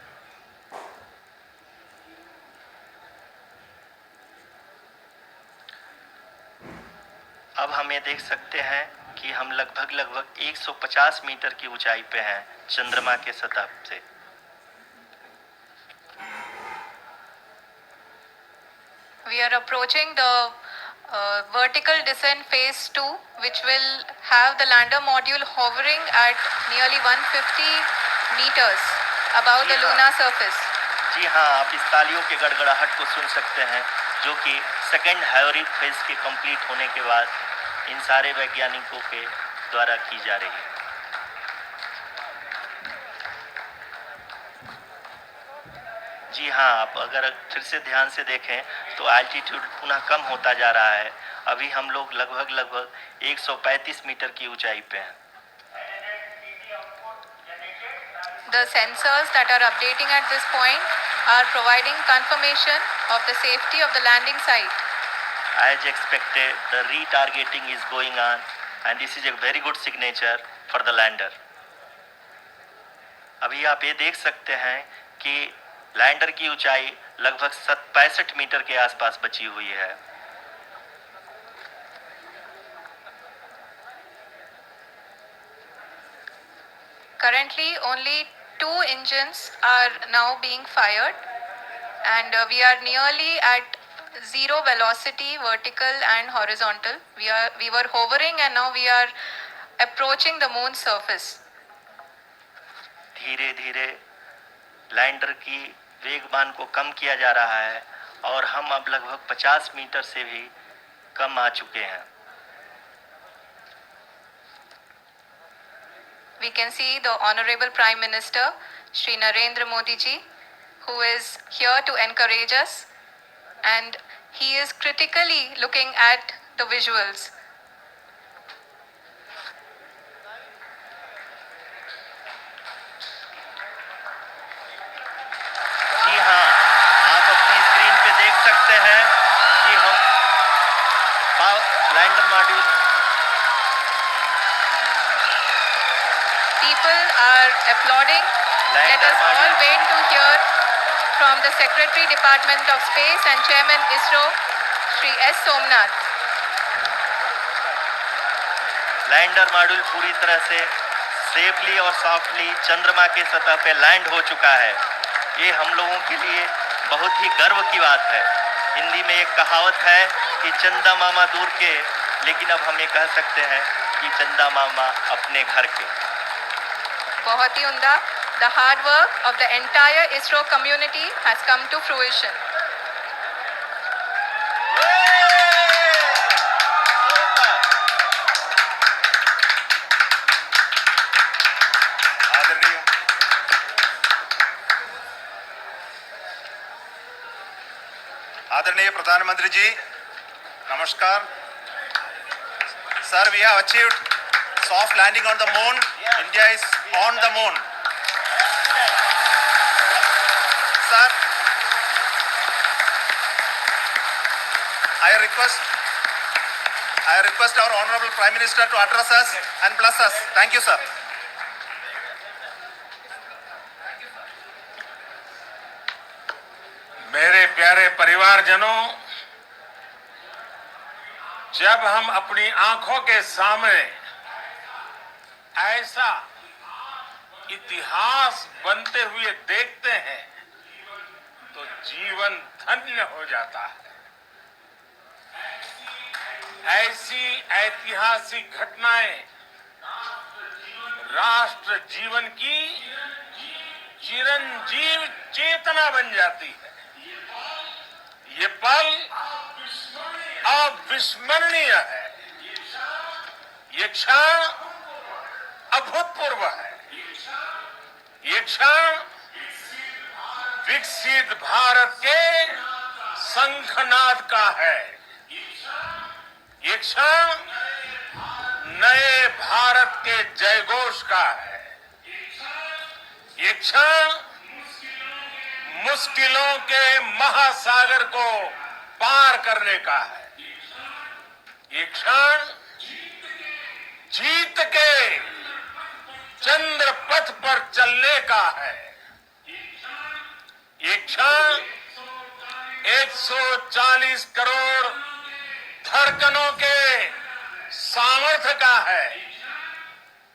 Speaker 1: अब हम ये देख सकते हैं कि हम लगभग 150 मीटर की ऊंचाई पे हैं चंद्रमा के सतह से।
Speaker 3: We are approaching the vertical descent phase 2, which will have the lander module hovering at nearly 150 meters above the lunar surface.
Speaker 1: जी हाँ, आप इस तालियों के गड़गड़ाहट को सुन सकते हैं जो कि सेकेंड हाइवरिक फेज के कंप्लीट होने के बाद इन सारे वैज्ञानिकों के द्वारा की जा रही है। जी हाँ, आप अगर फिर से ध्यान से देखें तो एल्टीट्यूड पुनः कम होता जा रहा है। अभी हम लोग लगभग 135 मीटर की ऊंचाई पे हैं।
Speaker 3: The sensors that are updating at this point are providing confirmation of the safety of the landing site.
Speaker 1: As expected, the retargeting is going on and this is a very good signature for the lander. अभी आप ये देख सकते हैं कि lander की ऊंचाई लगभग 65 मीटर के आसपास बची हुई है।
Speaker 3: Currently, only 2 engines are now being fired, and we are nearly at zero velocity, vertical and horizontal. We were hovering, and now we are approaching the moon's surface.
Speaker 1: धीरे धीरे लैंडर की वेगमान को कम किया जा रहा है और हम अब लगभग 50 मीटर से भी कम आ चुके हैं।
Speaker 3: We can see the Honorable Prime Minister, Shri Narendra Modi ji, who is here to encourage us, and he is critically looking at the visuals.
Speaker 1: जी हाँ, आप अपनी स्क्रीन पे देख सकते हैं कि हम lander module.
Speaker 3: People are applauding. Let us all wait to hear from the Secretary Department of Space and Chairman ISRO, Shri S. Somnath.
Speaker 1: Lander module पूरी तरह से सेफली और सॉफ्टली चंद्रमा के सतह पे लैंड हो चुका है। ये हम लोगों के लिए बहुत ही गर्व की बात है। हिंदी में एक कहावत है कि चंदा मामा दूर के, लेकिन अब हम ये कह सकते हैं कि चंदा मामा अपने घर के।
Speaker 3: बहुत ही उम्दा. The hard work of the entire ISRO community has come to fruition.
Speaker 4: आदरणीय प्रधानमंत्री जी, नमस्कार. Sir, we have achieved soft landing on the moon. India is on the moon. Sir, I request our Honorable Prime Minister to address us and bless us. Thank you, sir.
Speaker 5: मेरे प्यारे परिवारजनों, जब हम अपनी आंखों के सामने ऐसा इतिहास बनते हुए देखते हैं तो जीवन धन्य हो जाता है। ऐसी ऐतिहासिक घटनाएं राष्ट्र जीवन की चिरंजीव चेतना बन जाती है। ये पल अविस्मरणीय है। ये क्षण अभूतपूर्व है। ये क्षण विकसित भारत के शंखनाद का है। ये क्षण नए भारत के जयघोष का है। ये क्षण मुश्किलों के महासागर को पार करने का है। ये क्षण जीत के चंद्र पथ पर चलने का है। ये क्षण 140 करोड़ धड़कनों के सामर्थ्य का है।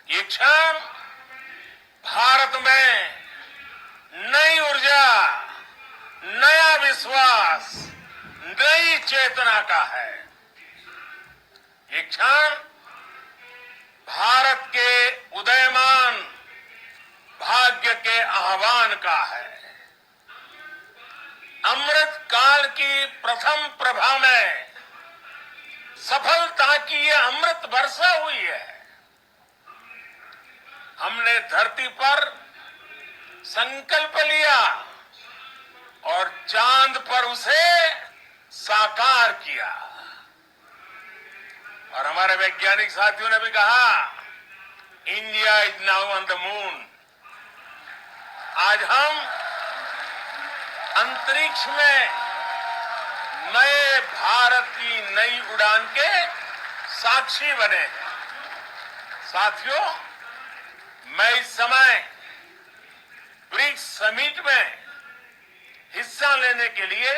Speaker 5: ये क्षण भारत में नई ऊर्जा, नया विश्वास, नई चेतना का है। ये क्षण भारत के उदयमान भाग्य के आह्वान का है। अमृत काल की प्रथम प्रभा में सफलता की ये अमृत वर्षा हुई है। हमने धरती पर संकल्प लिया और चांद पर उसे साकार किया। और हमारे वैज्ञानिक साथियों ने भी कहा, India is now on the moon. आज हम अंतरिक्ष में नए भारत की नई उड़ान के साक्षी बने हैं। साथियों, मैं इस समय ब्रिक्स समिट में हिस्सा लेने के लिए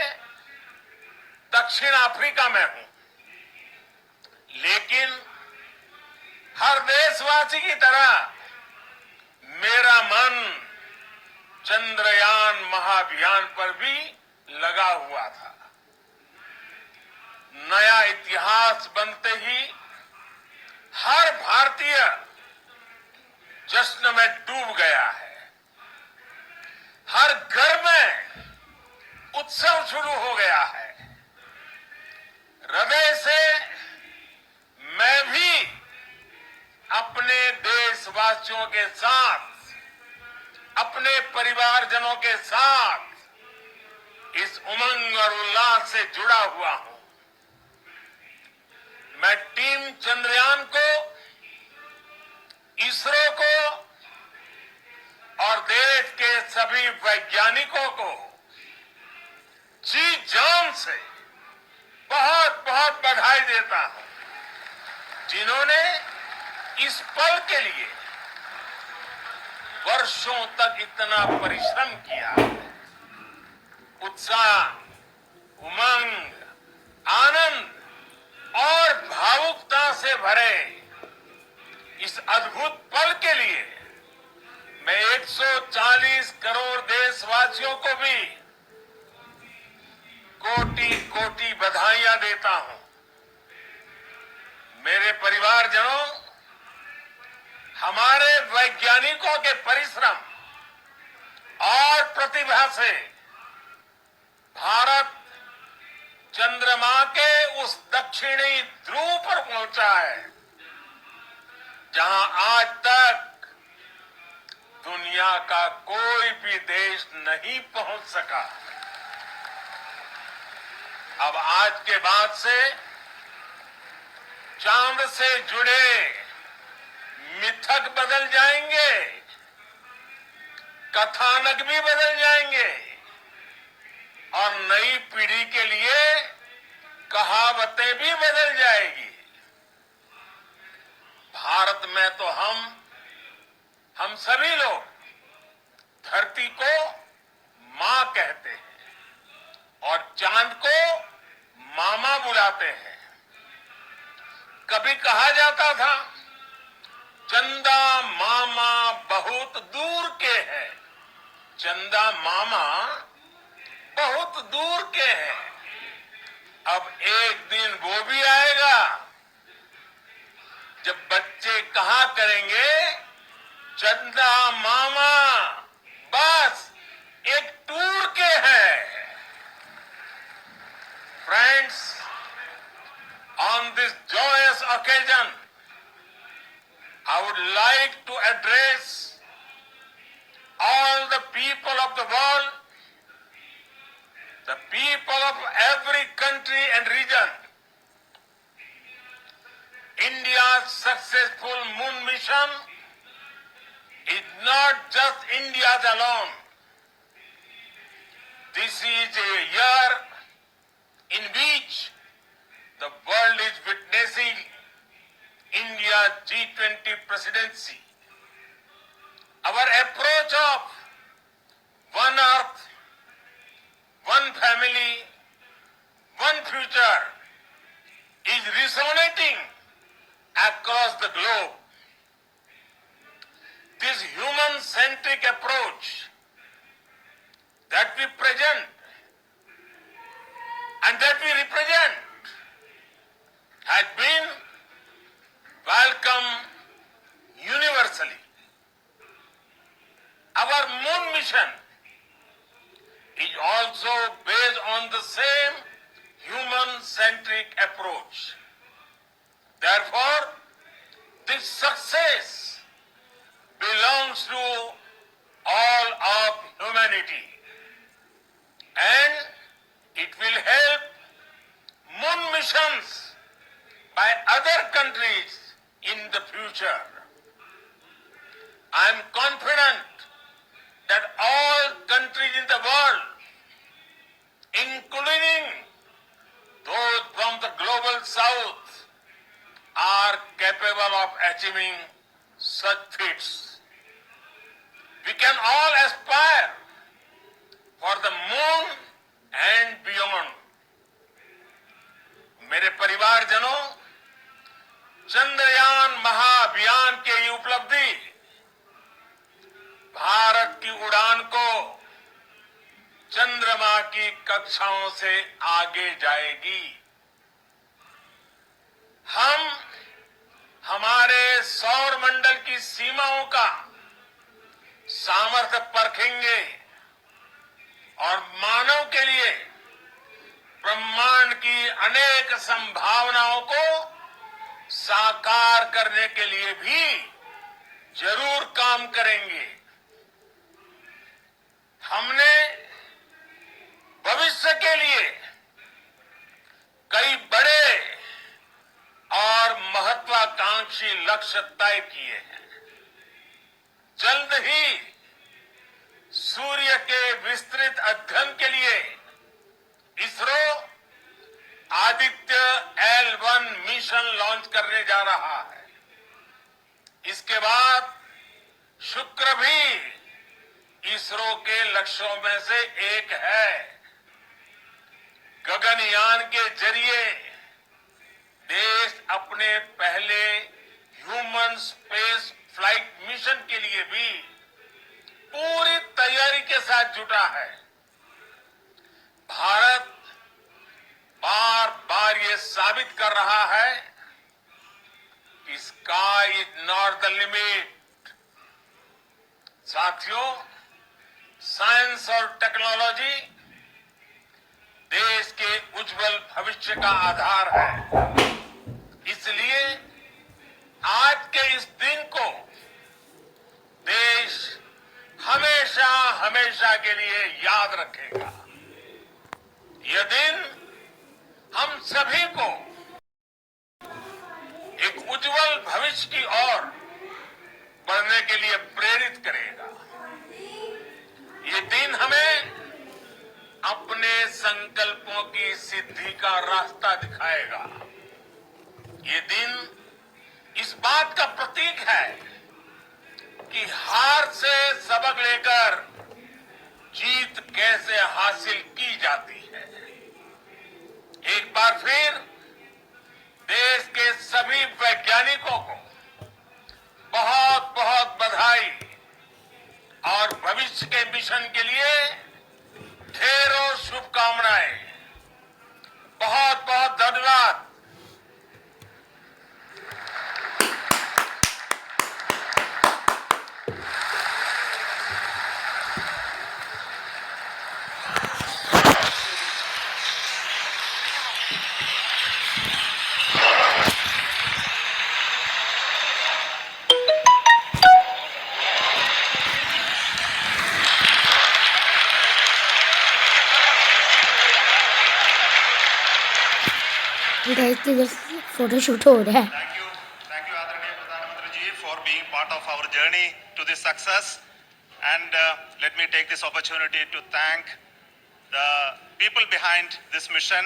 Speaker 5: दक्षिण अफ्रीका में हूं, लेकिन हर देशवासी की तरह मेरा मन चंद्रयान महाअभियान पर भी लगा हुआ था। नया इतिहास बनते ही हर भारतीय जश्न में डूब गया है। हर घर में उत्सव शुरू हो गया है। हृदय से मैं भी अपने देशवासियों के साथ, अपने परिवारजनों के साथ इस उमंग और उल्लास से जुड़ा हुआ हूं। मैं टीम चंद्रयान को, इसरो को और देश के सभी वैज्ञानिकों को जी जान से बहुत बहुत बधाई देता हूं, जिन्होंने इस पल के लिए वर्षों तक इतना परिश्रम किया। उत्साह, उमंग, आनंद और भावुकता से भरे इस अद्भुत पल के लिए मैं 140 करोड़ देशवासियों को भी कोटि कोटि बधाइयां देता हूं। मेरे परिवारजनों, हमारे वैज्ञानिकों के परिश्रम और प्रतिभा से भारत चंद्रमा के उस दक्षिणी ध्रुव पर पहुंचा है, जहां आज तक दुनिया का कोई भी देश नहीं पहुंच सका। अब आज के बाद से चांद से जुड़े मिथक बदल जाएंगे, कथानक भी बदल जाएंगे और नई पीढ़ी के लिए कहावतें भी बदल जाएगी। भारत में तो हम सभी लोग धरती को मां कहते हैं और चांद को मामा बुलाते हैं। कभी कहा जाता था चंदा मामा बहुत दूर के हैं, चंदा मामा बहुत दूर के हैं। अब एक दिन वो भी आएगा जब बच्चे कहा करेंगे चंदा मामा बस एक टूर के हैं। Friends, on this joyous occasion, I would like to address all the people of the world, the people of every country and region. India's successful moon mission is not just India's alone. This is a year in which the world is witnessing India's G20 presidency. Our approach of one earth, one family, one future is resonating across the globe. This human-centric approach that we present and that we represent has been welcomed universally. Our moon mission is also based on the same human-centric approach. Therefore, this success belongs to all of humanity, and it will help moon missions by other countries in the future. I am confident that all countries in the world, including those from the global south, are capable of achieving such feats. We can all aspire for the moon and beyond. मेरे परिवारजनों, चंद्रयान महाअभियान की ये उपलब्धि भारत की उड़ान को चंद्रमा की कक्षाओं से आगे जाएगी। हम हमारे सौर मंडल की सीमाओं का सामर्थ्य परखेंगे और मानव के लिए ब्रह्मांड की अनेक संभावनाओं को साकार करने के लिए भी जरूर काम करेंगे। हमने भविष्य के लिए कई बड़े और महत्वाकांक्षी लक्ष्य तय किए हैं। जल्द ही सूर्य के विस्तृत अध्ययन के लिए ISRO Aditya L1 mission launch करने जा रहा है। इसके बाद शुक्र भी इसरो के लक्ष्यों में से एक है। गगनयान के जरिए देश अपने पहले ह्यूमन स्पेस फ्लाइट मिशन के लिए भी पूरी तैयारी के साथ जुटा है। भारत बार बार ये साबित कर रहा है कि sky is not the limit. साथियों, साइंस और टेक्नोलॉजी देश के उज्जवल भविष्य का आधार है। इसलिए आज के इस दिन को देश हमेशा हमेशा के लिए याद रखेगा। यह दिन हम सभी को एक उज्जवल भविष्य की ओर बढ़ने के लिए प्रेरित करेगा। ये दिन हमें अपने संकल्पों की सिद्धि का रास्ता दिखाएगा। ये दिन इस बात का प्रतीक है कि हार से सबक लेकर जीत कैसे हासिल की जाती है। एक बार फिर देश के सभी वैज्ञानिकों को बहुत बहुत बधाई और भविष्य के मिशन के लिए ढेरों शुभकामनाएं। बहुत बहुत धन्यवाद।
Speaker 2: गाइस इधर फोटो शूट हो रहा है.
Speaker 4: Thank you, Adaraniya Pradhan Mantri ji, for being part of our journey to this success. And let me take this opportunity to thank the people behind this mission.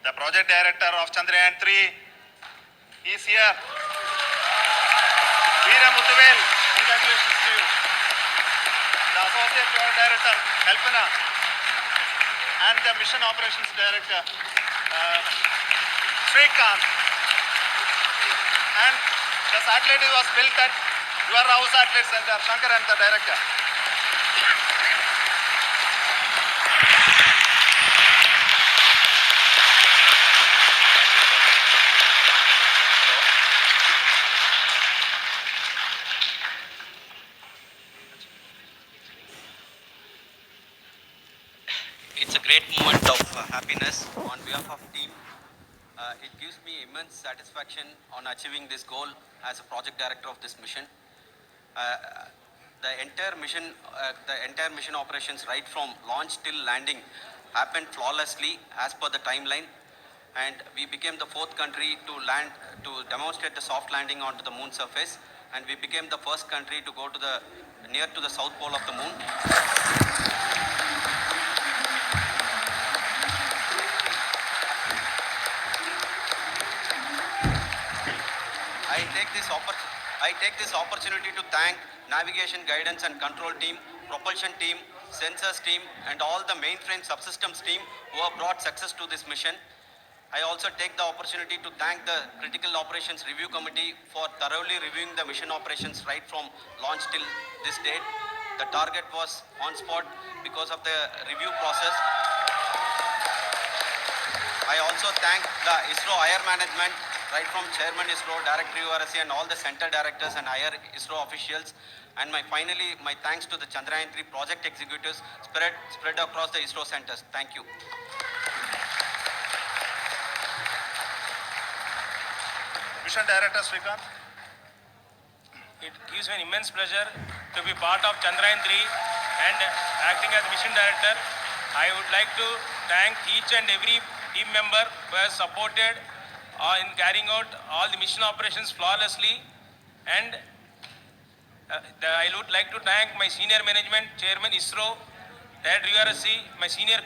Speaker 4: The project director of Chandrayaan 3 is here. Veera Muthuvel, congratulations to you. The associate project director, Kalpana, and the mission operations director, Srikanth. And the satellite was built at your house satellite center, Shankar and the director.
Speaker 6: It's a great moment of happiness on behalf of team. It gives me immense satisfaction on achieving this goal as a project director of this mission. The entire mission operations right from launch till landing happened flawlessly as per the timeline, and we became the fourth country to land to demonstrate the soft landing onto the moon surface, and we became the first country to go to the near to the south pole of the moon. I take this opportunity to thank navigation, guidance and control team, propulsion team, sensors team and all the mainframe subsystems team who have brought success to this mission. I also take the opportunity to thank the Critical Operations Review Committee for thoroughly reviewing the mission operations right from launch till this date. The target was on spot because of the review process. I also thank the ISRO higher management, right from Chairman ISRO, Director URSC and all the center directors and higher ISRO officials. And finally, my thanks to the Chandrayaan 3 project executives spread across the ISRO centers. Thank you.
Speaker 4: Mission Director Srikanth.
Speaker 7: It gives me an immense pleasure to be part of Chandrayaan 3 and acting as mission director. I would like to thank each and every team member who has supported in carrying out all the mission operations flawlessly. And I would like to thank my senior management, Chairman ISRO, Director URSC, my senior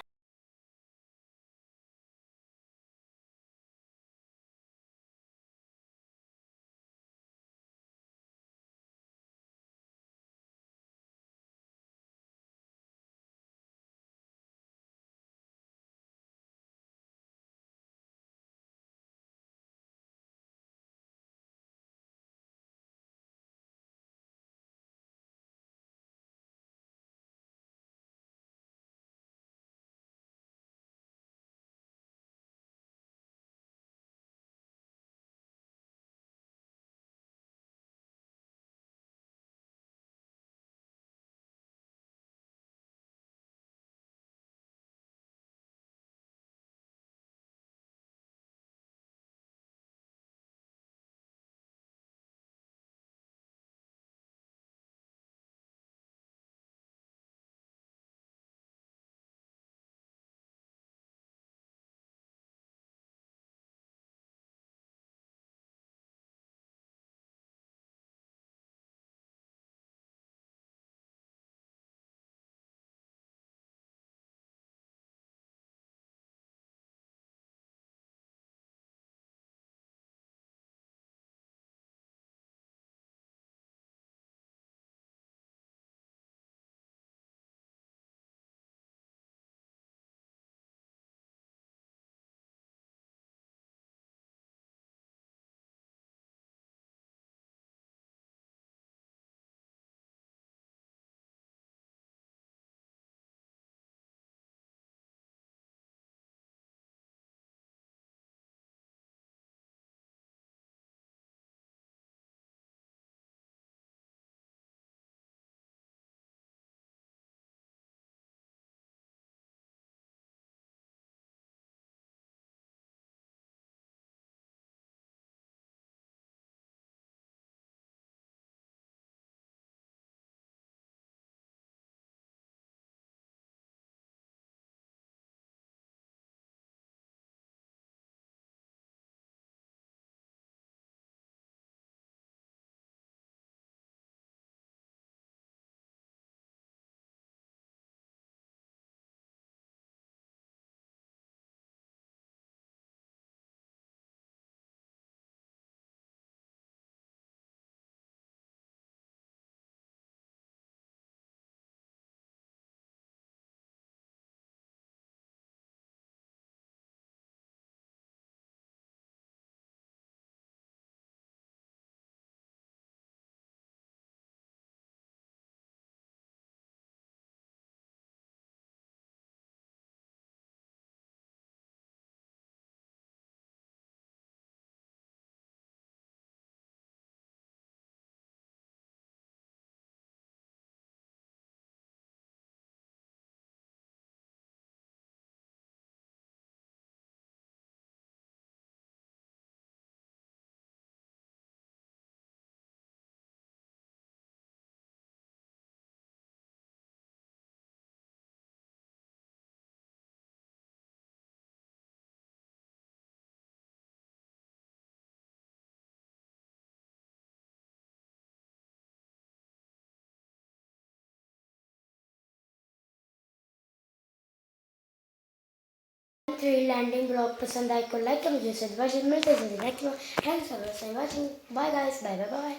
Speaker 2: 3 landing blog पसंद आए को like करो, जैसे मिलते हैं next blog. Thanks for watching, bye guys, bye bye bye.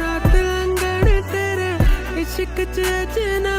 Speaker 8: रात लंघण तेरे इश्क च अजना